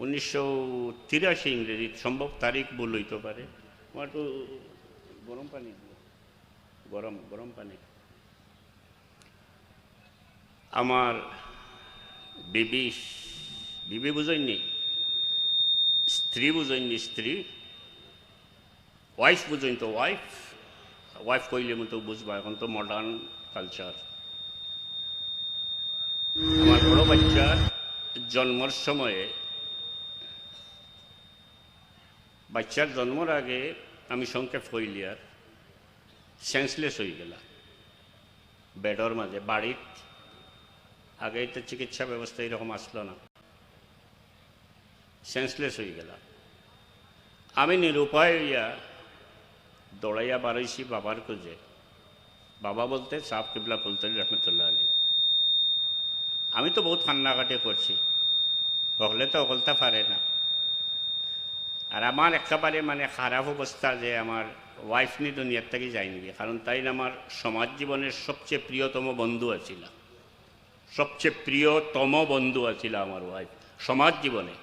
1983 ইংরেজি, সম্ভব তারিখ ভুল হইতে পারে। আমার একটু গরম পানি দিও, গরম গরম পানি। আমার বিবি, বিবি বুঝইনি, স্ত্রী বুঝইনি, স্ত্রী, ওয়াইফ বুঝইন তো ওয়াইফ, ওয়াইফ কইলে মতো বুঝবা, এখন তো মডার্ন কালচার। আমার বড় বাচ্চার জন্মের সময়ে, বাচ্চার জন্মের আগে আমি সংক্ষেপ কইলি আর সেন্সলেস হয়ে গেলাম বেডর মাঝে। বাড়ির আগে তো চিকিৎসা ব্যবস্থা এরকম আসলো না, সেন্সলেস হয়ে গেলাম। আমি নিরুপায় হইয়া দৌড়াইয়া বাড়াইছি বাবার খোঁজে। বাবা বলতে সাহেব কিবলা ফুলতলি রহমতুল্লাহ আলী। আমি তো বহুত কান্নাকাটি করছি, হকলে তো হকলতে পারে না। আর আমার একেবারে মানে খারাপ অবস্থা যে আমার ওয়াইফ নি দুনিয়ার থেকে যায়নি, কারণ তাই আমার সমাজ জীবনের সবচেয়ে প্রিয়তম বন্ধু আছিল, সবচেয়ে প্রিয়তম বন্ধু আছিল আমার ওয়াইফ সমাজ জীবনে।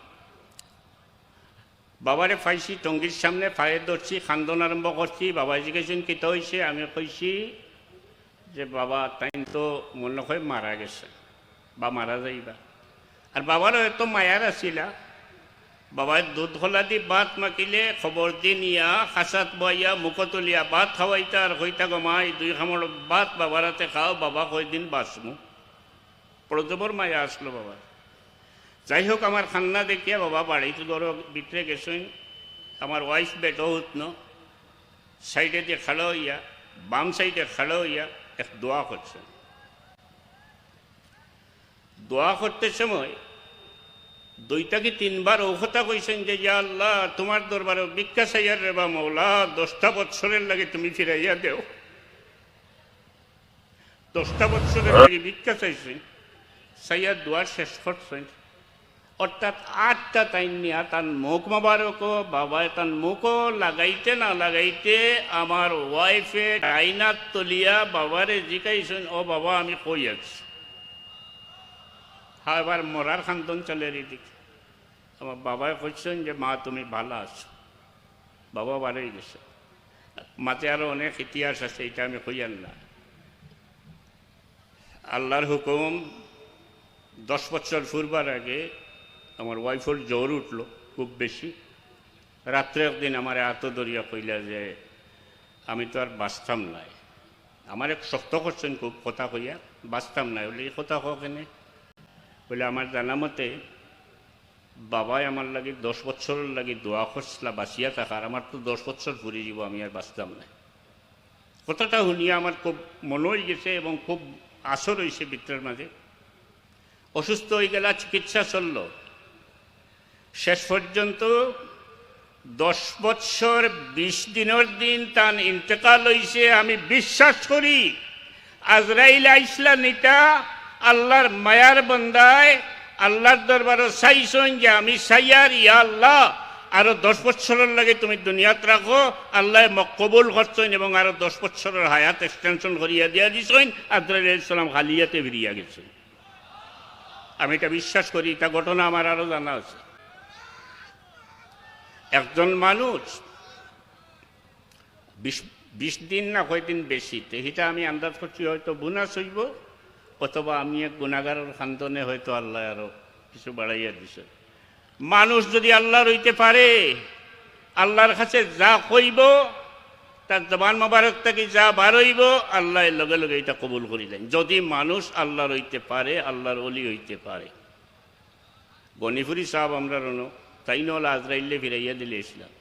বাবারে পাইছি টঙ্গির সামনে, পায়ে ধরছি, খান্দন আরম্ভ করছি। বাবা জিজ্ঞেসেন কিতা হয়েছে, আমি কইছি যে বাবা তাই তো মনে হয় মারা গেছে বা মারা যাইবা। আর বাবারও এত মায়ার আসিলা, বাবার দুধ খোলা দি ভাত মাকিলে খবর দি নিয়া খাসাত বইয়া মুখতলিয়া ভাত খাওয়াইতা আর কইতা গমাই 2 খামড় ভাত বাবার হাতে খাও, বাবা কয়দিন বাঁচমু। প্রজবর মায়া আসলো বাবা। যাই হোক, আমার খান্না দেখিয়া বাবা বাড়িতে ধরো ভিতরে গেছেন। আমার ওয়াইফ বেটো হুতন সাইডে দিয়ে খাড়ো হইয়া, বাম সাইডে খাড়ো হইয়া এক দোয়া করছেন। দোয়া করতে সময় 2 থেকে 3 বার ও কথা কইছেন যে ইয়া আল্লাহ, তোমার দরবারে ভিক্ষা চাইয়ার রে বা মৌলা, 10টা বৎসরের লাগে তুমি ফিরাইয়া দেও। 10টা বৎসরের লাগে ভিক্ষা চাইছেন, চাইয়া দোয়া শেষ করছেন। অর্থাৎ 8টা টাইম নিয়া তার মুখ মোবারকও বাবা তার মুখও লাগাইতে না লাগাইতে আমার ওয়াইফে আইনার তলিয়া বাবারে জিকাইছেন, ও বাবা আমি কই আছি। হ্যাঁ, এবার মরার খান্দন চলে এদিকে। আমার বাবাই কইছেন যে মা তুমি ভালো আছো। বাবা বাড়াই গেছে। মাতে আরো অনেক ইতিহাস আছে, এটা আমি কইয়ার না। আল্লাহর হুকুম 10 বছর ফুরবার আগে আমার ওয়াইফের জ্বর উঠলো খুব বেশি। রাত্রে একদিন আমার এত দরিয়া কইলা যে আমি তো আর বাঁচতাম নাই। আমার এক শক্ত করছেন খুব কথা কইয়া, বাঁচতাম নাই বলে এই কথা কেনে বলে আমার জানা মতে বাবাই আমার লাগে 10 বছরের লাগে দোয়া করছিলা বাঁচিয়া থাকার। আমার তো 10 বছর ঘুরে যাব, আমি আর বাঁচতাম না। কথাটা শুনিয়া আমার খুব মনে হয়ে গেছে এবং খুব আসর হয়েছে ভিতরের মাঝে। অসুস্থ হয়ে গেলা, চিকিৎসা চলল। শেষ পর্যন্ত 10 বছর 20 দিনের দিন তার ইন্তেকাল হয়েছে। আমি বিশ্বাস করি আজরাইল আইসলা নিতা আল্লাহর মায়ার বন্দায় আল্লাহর দরবারে চাইছেন যে আমি চাইয়ার ইয়া আল্লাহ আরো 10 বছরের লাগে তুমি দুনিয়াত রাখো। আল্লাহ কবুল করছেন এবং আরো 10 বছরের হায়াত এক্সটেনশন করিয়া দিয়া দিছেন। আজরাইল আলাইহিস সালাম খালিয়াতে ফিরিয়া গেছেন। আমি এটা বিশ্বাস করি। এটা ঘটনা আমার আরো জানা আছে। একজন মানুষ 20 দিন না কয়দিন বেশি, এটা আমি আন্দাজ করছি হয়তো বুনা হইব, অথবা আমি এক গুণাগারের খান্দনে হয়তো আল্লাহ আরো কিছু বাড়াইয়া দিছে। মানুষ যদি আল্লাহর হইতে পারে, আল্লাহর কাছে যা কইব তার জবান মোবারক থেকে যা বার হইব আল্লাহ লগে লগে এটা কবুল করিলেন। যদি মানুষ আল্লাহর হইতে পারে, আল্লাহর ওলি হইতে পারে। গনিপুরি সাহেব আমরা রনো তাই নল আজরাইলে ফিরাইয়া দিলে ইসলাম।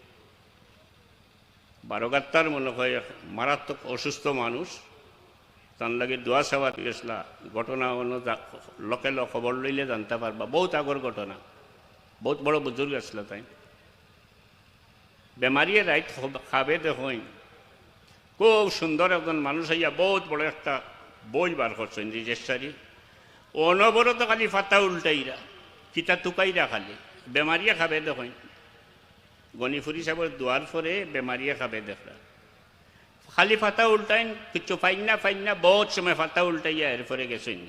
12 মনে হয় মারাত্মক অসুস্থ মানুষ, তার লাগে দোয়া সেবা গেছিলা। ঘটনা অন্য লোকে খবর লইলে জানতে পারবা, বহুত আগর ঘটনা, বহুত বড় বুজুর্গ আসছিল। তাই বেমারিয়ে রাইট খাবে দেখুন, খুব সুন্দর একজন মানুষ হইয়া বহুত বড় একটা বই বার করছেন রেজিস্ট্রারি। অনবরত খালি ফাতা উল্টাইরা কিতা টুকাইরা খালি বেমারিয়া খাবে দেখুন। গনিপুরি সাহেবের দোয়ার পরে বেমারিয়া খাবে দেখরা, খালি ফাতা উল্টাইন, কিছু ফাইন না বহুত সময় ফাতা উল্টাইয়া এরপরে গেছেন।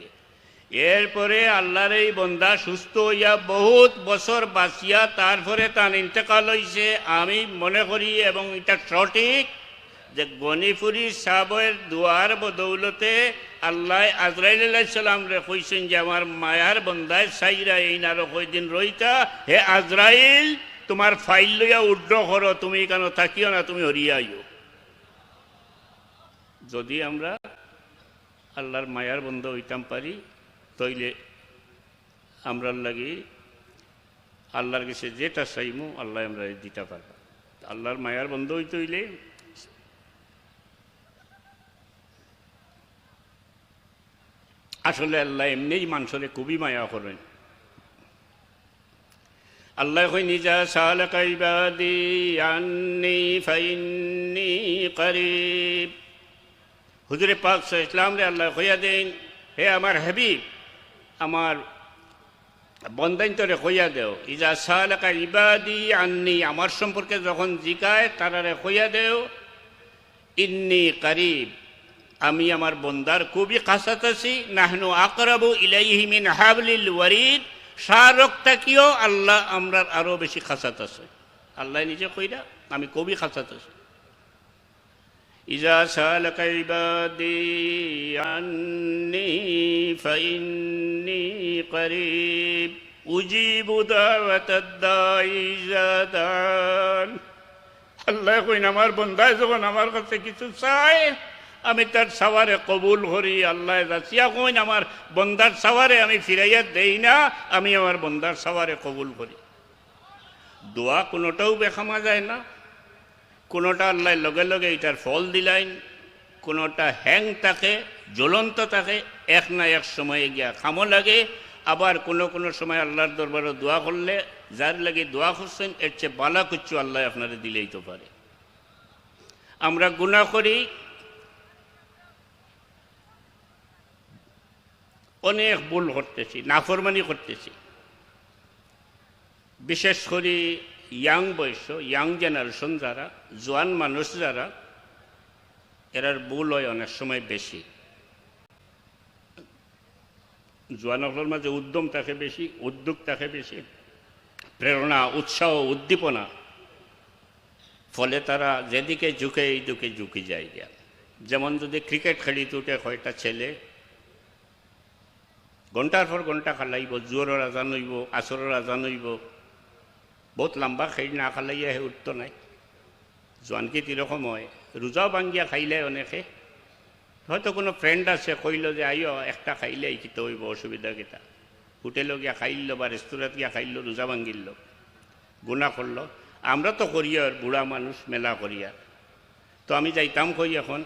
এরপরে আল্লাহর এই বন্দা সুস্থ হইয়া বহুত বছর বাঁচিয়া তারপরে তার ইন্তেকাল হইছে। আমি মনে করি এবং এটা সঠিক যে গনিপুরি সাহেবের দুয়ার বদৌলতে আল্লাহ আজরাইল আলাইহিস সালাম রে কইছেন যে আমার মায়ার বন্দায় সাইরা এই না কয়দিন রইতা, হে আজরাইল তোমার ফাইল লইয়া উড্র করো, তুমি কেন থাকিও না, তুমি হরিয়া আইও। যদি আমরা আল্লাহর মায়ার বন্ধ হইতাম পারি তইলে আমরা লাগি আল্লাহর কাছে যেটা চাইমু আল্লাহ আমরা দিতে পারব। আল্লাহর মায়ার বন্ধ হইতে হইলে আসলে আল্লাহ এমনিই মানুষের খুবই মায়া করেন। আল্লাহ কই নিজা সালাকা ইবাদি আন্নি ফাইন্নি করিব। হুজুরে পাক সাল্লাল্লাহু আলাইহি ওয়াসাল্লাম রে আল্লাহ কইয়া দেন, হে আমার হাবিব, আমার বন্দাইন তোরে কইয়া দেও, ইজা সালাকা ইবাদি আন্নি, আমার সম্পর্কে যখন জিকায় তারারে কইয়া দেও, ইন্নি করিব, আমি আমার বন্দার খুবই কাছাত আছি, নাহনু আকরাবু ইলাইহি মিন হাবলিল ওয়ারিদ, শারক তাকিও আল্লাহ আমরা আরো বেশি কাছাত আছে। আল্লাহ নিজে কইরা আমি খুবই কাছাত আছি। ইজা সালাকা ইবাদি আন্নি ফাইন্নি করিব উজিবু দাওয়াতাদ দাঈ ইজা দান। আল্লাহ কইন আমার বন্দায় যখন আমার কাছে কিছু চায় আমি তার সাওয়ারে কবুল করি। আল্লাহ যাচিয়া কইন আমার বন্দার সাওয়ারে আমি ফিরাইয়া দেই না, আমি আমার বন্দার সাওয়ারে কবুল করি। দোয়া কোনোটাও বেখামা যায় না, কোনোটা আল্লাহ লগে লগে এটার ফল দিলাইন, কোনোটা হ্যাং থাকে জ্বলন্ত থাকে, এক না এক সময়ে গিয়া খামো লাগে। আবার কোনো কোনো সময় আল্লাহর দরবারে দোয়া করলে যার লাগে দোয়া করছেন এর চেয়ে বালা কুচ্ছু আল্লাহ আপনারা দিলেই তো পারে। আমরা গুনাহ করি, অনেক ভুল করতেছি, নাফরমানি করতেছি, বিশেষ করে ইয়াং বয়স, ইয়াং জেনারেশন যারা, জোয়ান মানুষ যারা, এরার ভুল হয় অনেক সময় বেশি। জোয়ানগুলোর মাঝে উদ্যম থাকে বেশি, উদ্যোগ থাকে বেশি, প্রেরণা, উৎসাহ, উদ্দীপনা, ফলে তারা যেদিকে ঝুঁকে এই দিকে ঝুঁকি যায় গিয়া। যেমন যদি ক্রিকেট খেলিতে উঠে কয়টা ছেলে ঘন্টার পর ঘন্টা খালাইব, জোরের আজান হইব, আসরের আজান হইব, বহুত লম্বা খেলি না খালাইয়া হে উঠত নাই। জোয়ানকে এরকম হয়, রোজাও ভাঙ্গিয়া খাইলে অনেকে, হয়তো কোনো ফ্রেন্ড আছে কইল যে আইও একটা খাইলে কিতে হইব, অসুবিধা কিতা, হোটেলে গিয়া খাইল বা রেস্তোরাঁত গিয়া খাইল, রোজা ভাঙ্গিল, গুণা করল। আমরা তো করিয়ার বুড়া মানুষ মেলা করিয়ার, তো আমি যাইতাম কই এখন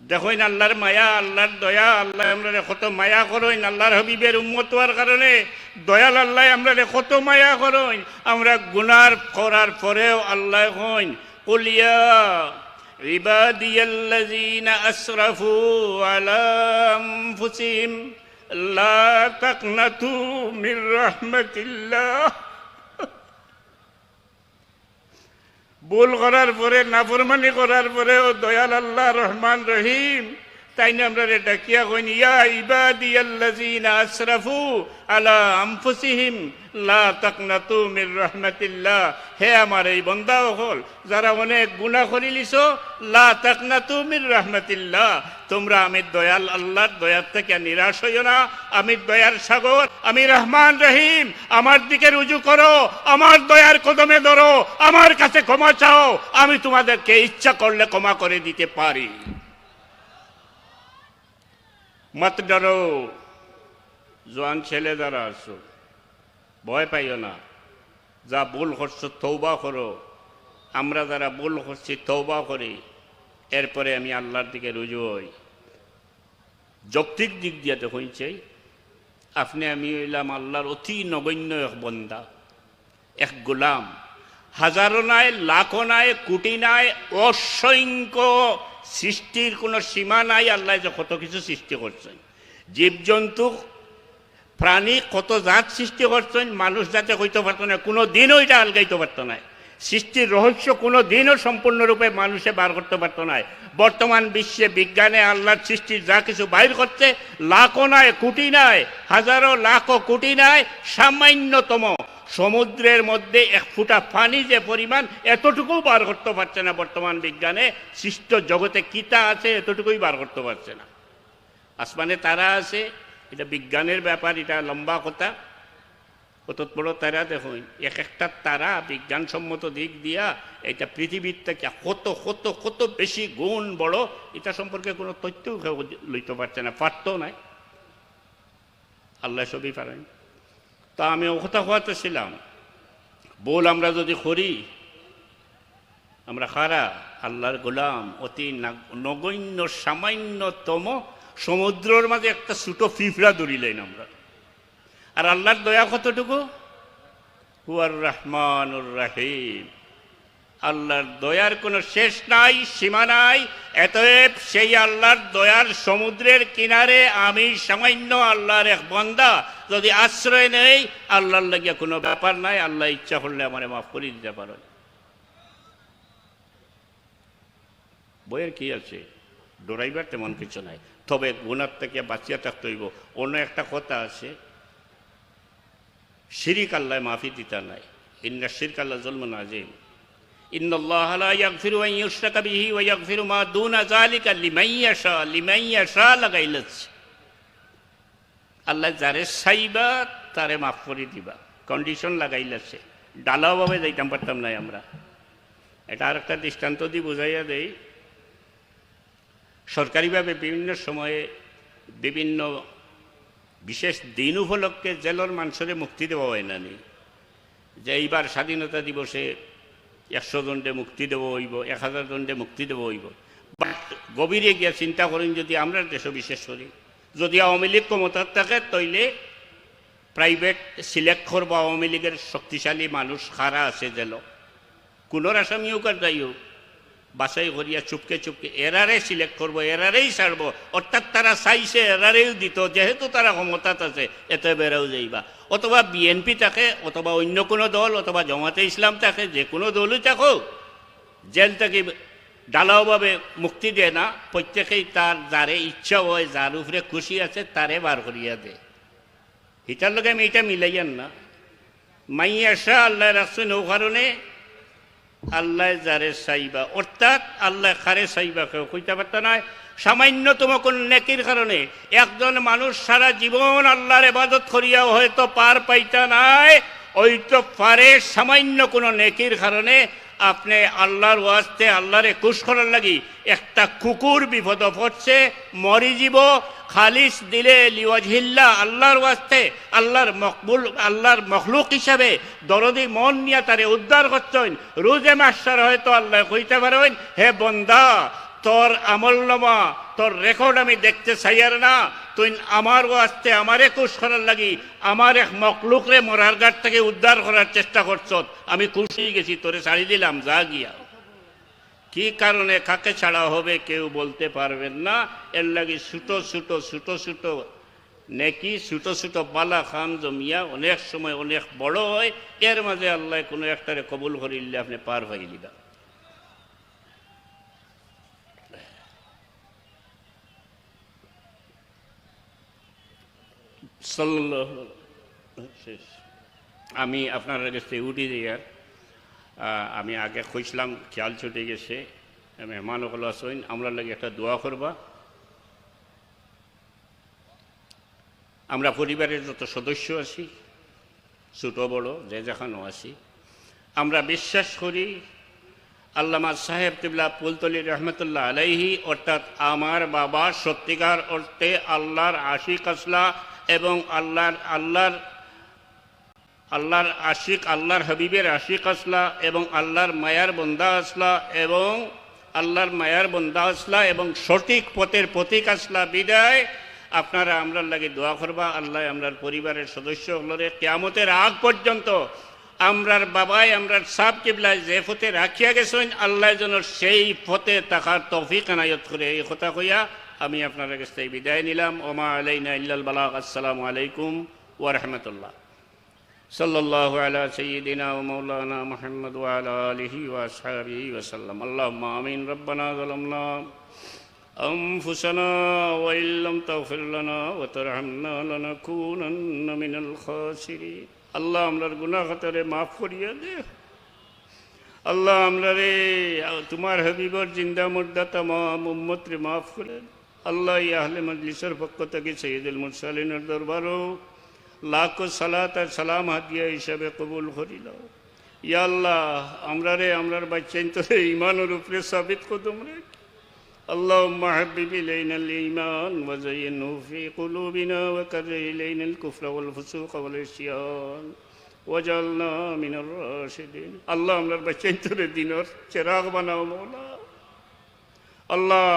দেখইন আল্লাহর মায়া, আল্লাহর দয়া, আল্লাহ আমরা কত মায়া করইন, আল্লাহর হাবিবের উম্মত হওয়ার কারণে দয়াল আল্লাহ আমরা কত মায়া করইন। আমরা গুনার করার পরেও আল্লাহ কইন কুল ইয়া ইবাদিয়াল্লাযীনা আসরাফু আলা আনফুসিহিম লা তাকনাতু মির রাহমাতিল্লাহ। ভুল করার পরে, নাফরমানি করার পরেও দয়াল আল্লাহ রহমান রহিম তাই না আমরা ডাকিয়া কইন ইয়া ইবাদিয়াল্লাযীনা আসরাফু আলা আনফুসিহিম লা তাকনাতু মির রাহমাতিল্লাহ। হে আমার এই বান্দা হল যারা অনেক গুনাহ করিলিছো, লা তাকনাতু মির রাহমাতিল্লাহ, তোমরা আমি দয়াল আল্লাহর দয়ার থেকে নিরাশ হইও না। আমি দয়ার সাগর, আমি রহমান রহিম, আমার দিকে রুজু করো, আমার দয়ার কদমে ধরো, আমার কাছে ক্ষমা চাও, আমি তোমাদেরকে ইচ্ছা করলে ক্ষমা করে দিতে পারি। মত ডরো, জোয়ান ছেলে যারা আছো ভয় পাইও না, যা ভুল করছো তওবা করো। আমরা যারা ভুল করছি তওবা করি, এরপরে আমি আল্লাহর দিকে রুজু হই। যৌক্তিক দিক দিয়ে দেখুন চাই, আপনি আমি হইলাম আল্লাহর অতি নগণ্য এক বন্দা, এক গোলাম। হাজারো নাই, লাখো নাই, কোটি নাই, অসংখ্য সৃষ্টির কোনো সীমা নাই। আল্লাহ যে কত কিছু সৃষ্টি করছেন, জীবজন্তু প্রাণী কত জাত সৃষ্টি করছেন, মানুষ যাতে কইতে পারতো না, কোনো দিনও এটা আলগাইতে পারতো না। সৃষ্টির রহস্য কোনো দিনও সম্পূর্ণরূপে মানুষে বার করতে পারত না। বর্তমান বিশ্বে বিজ্ঞানে আল্লাহর সৃষ্টির যা কিছু বাইর করছে, লাখও নয়, কোটি নয়, হাজারো লাখো কোটি নয়, সামান্যতম সমুদ্রের মধ্যে এক ফুটা পানি যে পরিমাণ, এতটুকু বার করতে পারছে না বর্তমান বিজ্ঞানে। সৃষ্ট জগতে কিতা আছে এতটুকুই বার করতে পারছে না। আসমানে তারা আছে, এটা বিজ্ঞানের ব্যাপার, এটা লম্বা কথা। কত বড় তারা দেখুন, এক একটা তারা বিজ্ঞানসম্মত দিক দিয়া এটা পৃথিবীর থেকে কত কত কত বেশি গুণ বড়, এটা সম্পর্কে কোনো তথ্যও লইতে পারছে না, পারতো নাই। আল্লাহ সবই পারেন। তা আমি ও কথা হওয়াতেছিলাম, বল আমরা যদি করি, আমরা খারা আল্লাহর গোলাম, অতি নগণ্য সামান্যতম সমুদ্রের মাঝে একটা ছোট পিঁপড়া ধরিলেন আমরা। আর আল্লাহর দয়া কতটুকু? হুয়ার রহমানুর রহিম। আল্লাহর দয়ার কোনো শেষ নাই, সীমা নাই। এতএব সেই আল্লাহর দয়ার সমুদ্রের কিনারে আমি সামান্য আল্লাহর এক বান্দা যদি আশ্রয় নেই, আল্লাহর লাগিয়া কোনো ব্যাপার নাই। আল্লাহ ইচ্ছা করলে আমার মাফ করে দিতে পারেন। বইয়ের কি আছে, ডরাইবার তেমন কিছু নাই, তবে গুনার থেকে বাঁচিয়া থাকতে হইব। অন্য একটা কথা আছে, শিরিক আল্লাহ মাফি দিতা নাই। ইন্না শিরক আল্লাহ যুলমুন আযীম। ইন্নাল্লাহা লা ইয়াগফিরু আন ইউশরাকা বিহি ওয়া ইয়াগফিরু মা দুনা যালিকা লিমান ইয়াশা লাগাইলাছ। আল্লাহ যারে চাইবা তারে মাফ করে দিবা, কন্ডিশন লাগাইলাছে। ডালাওভাবে যাইতাম পারতাম নাই আমরা। এটা আর একটা দৃষ্টান্ত দিয়ে বুঝাইয়া দেই। সরকারিভাবে বিভিন্ন সময়ে বিভিন্ন বিশেষ দিন উপলক্ষে জেলের মানুষের মুক্তি দেওয়া হয় না নি, যে এইবার স্বাধীনতা দিবসে 100 দণ্ডে মুক্তি দেওয়া হইব, 1000 দণ্ডে মুক্তি দেওয়া হইব। বাট গভীরে গিয়া চিন্তা করেন, যদি আমরা দেশ বিশেষ করি, যদি আওয়ামী লীগ ক্ষমতার থাকে তৈলে প্রাইভেট সিলেক্ট করবো আওয়ামী লীগের শক্তিশালী মানুষ খারা আছে জেল, কোনোর আসামিও কার যাই হোক, বাছাই করিয়া চুপকে চুপকে এরারে সিলেক্ট করবো, এরারেই ছাড়বো। অর্থাৎ তারা চাইছে এরারেও দিত, যেহেতু তারা ক্ষমতাত আছে এত বেড়াও যাইবা। অথবা বিএনপি থাকে, অথবা অন্য কোনো দল, অথবা জামাতে ইসলাম থাকে, যে কোনো দলই থাকো, জেল থেকে ডালাওভাবে মুক্তি দেয় না। প্রত্যেকেই তার যারে ইচ্ছা হয়, যার উপরে খুশি আছে তারে বার করিয়া দেয়। এটার লোকে আমি এটা মিলাইয়ান না। মাইয়াশা আল্লাহ রাখছেন ও কারণে আল্লাহ যারে চাইবা, অর্থাৎ আল্লাহ খারে চাইবা কেউ কইতে পারত নয়। সামান্যতম কোন নেকির কারণে একজন মানুষ সারা জীবন আল্লাহর ইবাদত করিয়াও হয়তো পার পাইতা নাই, ওই তো পারে সামান্য কোনো নেকির কারণে আপনি আল্লাহর ওয়াস্তে আল্লাহরে খুশ করার লাগি একটা কুকুর বিপদ পড়ছে, মরি যাব, খালিস দিলে লিওয়াজহিল্লা আল্লাহর ওয়াস্তে আল্লাহর মকবুল আল্লাহর মখলুক হিসাবে দরদি মন নিয়ে তারে উদ্ধার করছেন। রোজে মাস্টার হয়তো আল্লাহ কইতে পারেন, হে বন্দা তোর আমলনামা তোর রেকর্ড আমি দেখতে চাইয়ার না, তুই আমার ওয়াস্তে আমারে খুশ করার লাগি আমার এক মকলুকরে মরার ঘাট থেকে উদ্ধার করার চেষ্টা করছ, আমি খুশি গেছি, তোরে ছাড়ি দিলাম, যা গিয়া। কি কারণে কাকে ছাড়া হবে কেউ বলতে পারবেন না। এর লাগি ছোটো ছোটো ছোটো ছোটো নেকি, ছোটো ছোটো বালা খান জমিয়া অনেক সময় অনেক বড় হয়। এর মাঝে আল্লাহ কোনো একটারে কবুল করিলে আপনি পার হয়ে দিবা। আমি আপনার কাছে উঠি দিয়ার আমি আগে খুঁজলাম, খেয়াল ছুটে গেছে। মেহমান হল আসেন, আমরা লাগে একটা দোয়া করবা। আমরা পরিবারের যত সদস্য আছি, ছোট বড় যে যেখানে আছি, আমরা বিশ্বাস করি আল্লামা সাহেব কিবলা ফুলতলি রহমতুল্লাহ আলাইহি, অর্থাৎ আমার বাবা সত্যিকার অর্থে আল্লাহর আশিক আসলা এবং আল্লাহর আশিক, আল্লাহর হাবিবের আশিক আসলা এবং আল্লাহর মায়ার বন্দা আসলা এবং আল্লাহর মায়ার বন্দা আসলা এবং সঠিক পথের প্রতীক আসলা। বিদায় আপনারা আমরার লাগে দোয়া করবা, আল্লাহ আমরার পরিবারের সদস্য হলরে কিয়ামতের আগ পর্যন্ত আমরার বাবাই আমরার সাব কিবলায় যে পথে রাখিয়া গেছেন, আল্লাহ যেন সেই পথে থাকার তৌফিক এনায়ত করে। এই কথা কইয়া আমি আপনার কাছ থেকে বিদায় নিলাম। ওমা আলাইনা ইল্লাল বালাগ। আসসালামু আলাইকুম ওয়া রাহমাতুল্লাহ। সাল্লাল্লাহু আলা সাইয়্যিদিনা ওয়া মাওলানা মুহাম্মদ ওয়া আলা আলিহি ওয়া আসহাবিহি ওয়া সাল্লাম। আল্লাহুম্মা আমিন। রব্বানা যালামনা أنفسنا وإن لم تغفر لنا وترحمنا لنكونن من الخاسرين। আল্লাহ আমরার গুনাহ খাতারে মাফ করিয়া দে। আল্লাহ আমরারে তোমার হাবিবর জিন্দা মুর্দা তামাম উম্মত রে মাফ করেন। আল্লাহ এই আহলে মজলিসের পক্ষ থেকে সৈয়দুল মুরসালিনের দরবারও লাখো সালাত আর সালাম হাদিয়া হিসাবে কবুল করিল। ইয়া আল্লাহ আমরারে আমরার বাচ্চাইন তোরে ঈমানের উপরে সাবিত কদম রেখ। اللهم حبب إلينا الإيمان وزينه في قلوبنا وكره إلينا الكفر والفسوق والعصيان واجعلنا من الراشدين। الله আমরার বাচ্চাইন তোরে দিনের চিরাগ বানাও মওলা। আল্লাহ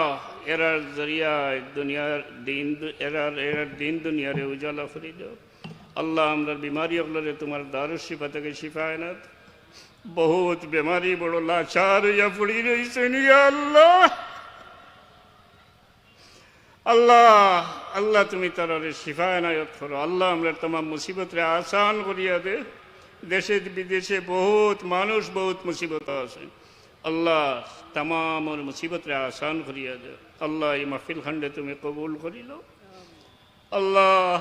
এরার জরিয়ায় দুনিয়ার দিন এরার দিন দুনিয়ারে উজালা করে দাও। আল্লাহ আমরার বিমারি হলরে তোমার দারুশ শিফা থেকে শিফা এনাত। বহুত বেমারি বড় লাচার হইয়া পড়ি রইছেন ইয়া আল্লাহ। আল্লাহ আল্লাহ তুমি তারে শিফা এনায়ত করো। আল্লাহ আমরা তোমার মুসিবতরে আসান করিয়া দে। দেশে বিদেশে বহুত মানুষ বহুত মুসিবত আছে। আল্লাহ তাম মুসিবতরে আসান করিয়া দে। আল্লাহ এই মাহফিল খান্ডে তুমি কবুল করিল। আল্লাহ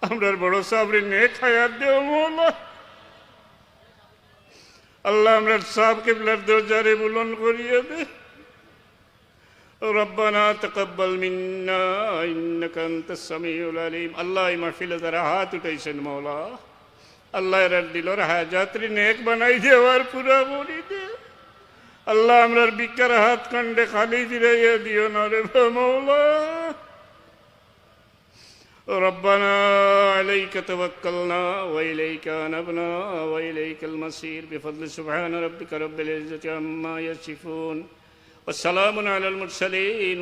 আমরার বড় সাবরে নেক হায়াত দেও মওলা। আল্লাহ আমরার সাব কিবলার দরজারে বুলন্দ করিয়া দে। ربنا تقبل منا إنك أنت السميع العليم। আল্লাহ এই মাহফিলে যারা হাত উঠাইছেন মওলা, আল্লাহ এর দিলর হাজাতরি নেক বানাই দেওয়ার পুরা করি দে। আল্লাহ আমরার বিকার হাত কান্ডে খালি ফিরাইয়া দিও না রে মওলা। ربنا عليك توكلنا وإليك أنبنا وإليك المصير بفضل سبحان ربك رب العزة عما يصفون والسلام على المرسلين